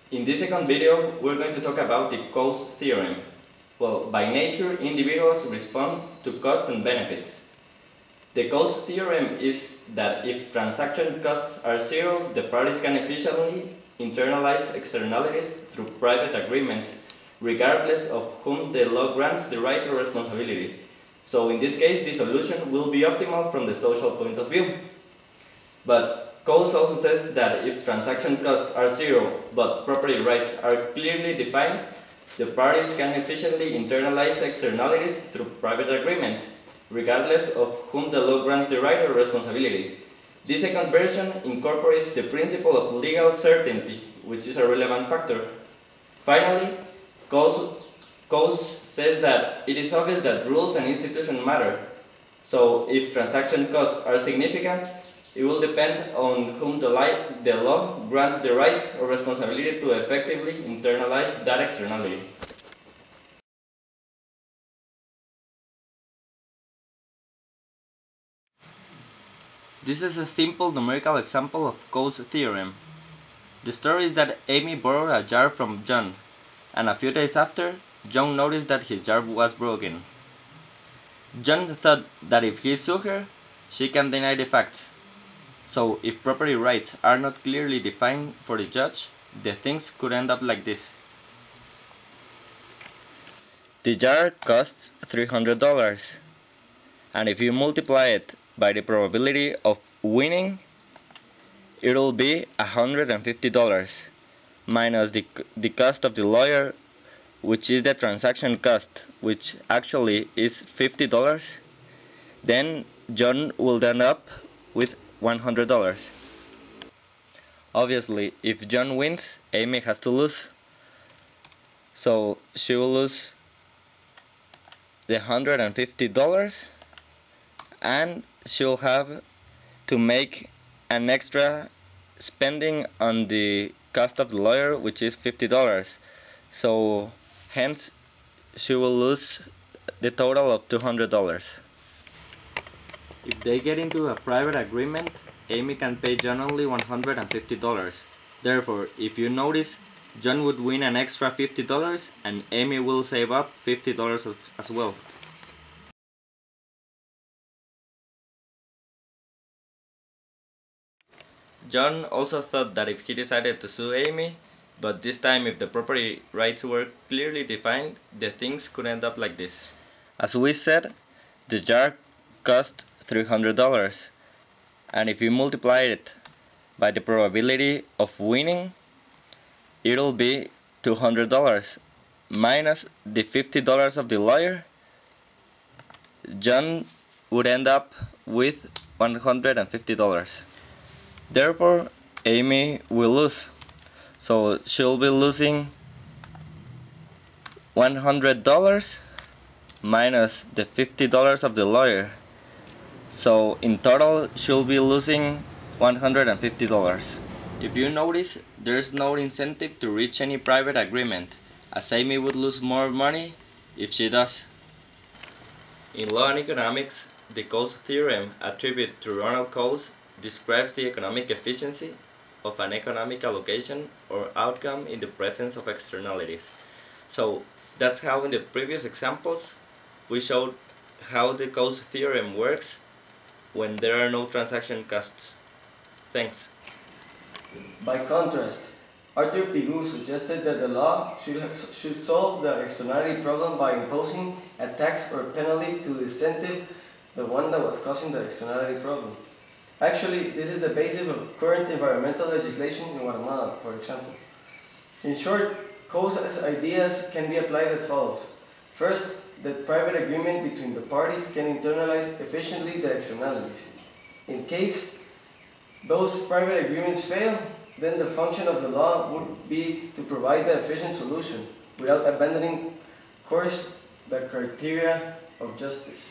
In this second video, we're going to talk about the Coase Theorem. Well, by nature, individuals respond to cost and benefits. The Coase Theorem is that if transaction costs are zero, the parties can efficiently internalize externalities through private agreements, regardless of whom the law grants the right or responsibility. So in this case, the solution will be optimal from the social point of view. But Coase also says that if transaction costs are zero, but property rights are clearly defined, the parties can efficiently internalize externalities through private agreements, regardless of whom the law grants the right or responsibility. This second version incorporates the principle of legal certainty, which is a relevant factor. Finally, Coase says that it is obvious that rules and institutions matter. So if transaction costs are significant, it will depend on whom the law grants the right or responsibility to effectively internalize that externality. This is a simple numerical example of Coase Theorem. The story is that Amy borrowed a jar from John, and a few days after, John noticed that his jar was broken. John thought that if he sued her, she can deny the facts. So, if property rights are not clearly defined for the judge, the things could end up like this. The jar costs $300, and if you multiply it by the probability of winning, it will be $150, minus the cost of the lawyer, which is the transaction cost, which actually is $50. Then John will end up with $100. Obviously, if John wins, Amy has to lose. So she will lose the $150, and she'll have to make an extra spending on the cost of the lawyer, which is $50. So hence she will lose the total of $200. If they get into a private agreement, Amy can pay John only $150. Therefore, if you notice, John would win an extra $50 and Amy will save up $50 as well. John also thought that if he decided to sue Amy, but this time if the property rights were clearly defined, the things could end up like this. As we said, the jar cost $300, and if you multiply it by the probability of winning, it'll be $200 minus the $50 of the lawyer. John would end up with $150. Therefore, Amy will lose. So she'll be losing $100 minus the $50 of the lawyer. So in total, she'll be losing $150. If you notice, there's no incentive to reach any private agreement, as Amy would lose more money if she does. In law and economics, the Coase theorem attributed to Ronald Coase describes the economic efficiency of an economic allocation or outcome in the presence of externalities. So that's how in the previous examples we showed how the Coase theorem works when there are no transaction costs. Thanks. By contrast, Arthur Pigou suggested that the law should solve the externality problem by imposing a tax or penalty to disincentive the one that was causing the externality problem. Actually, this is the basis of current environmental legislation in Guatemala, for example. In short, Coase's ideas can be applied as follows. First, that private agreement between the parties can internalize efficiently the externalities. In case those private agreements fail, then the function of the law would be to provide the efficient solution without abandoning, of course, the criteria of justice.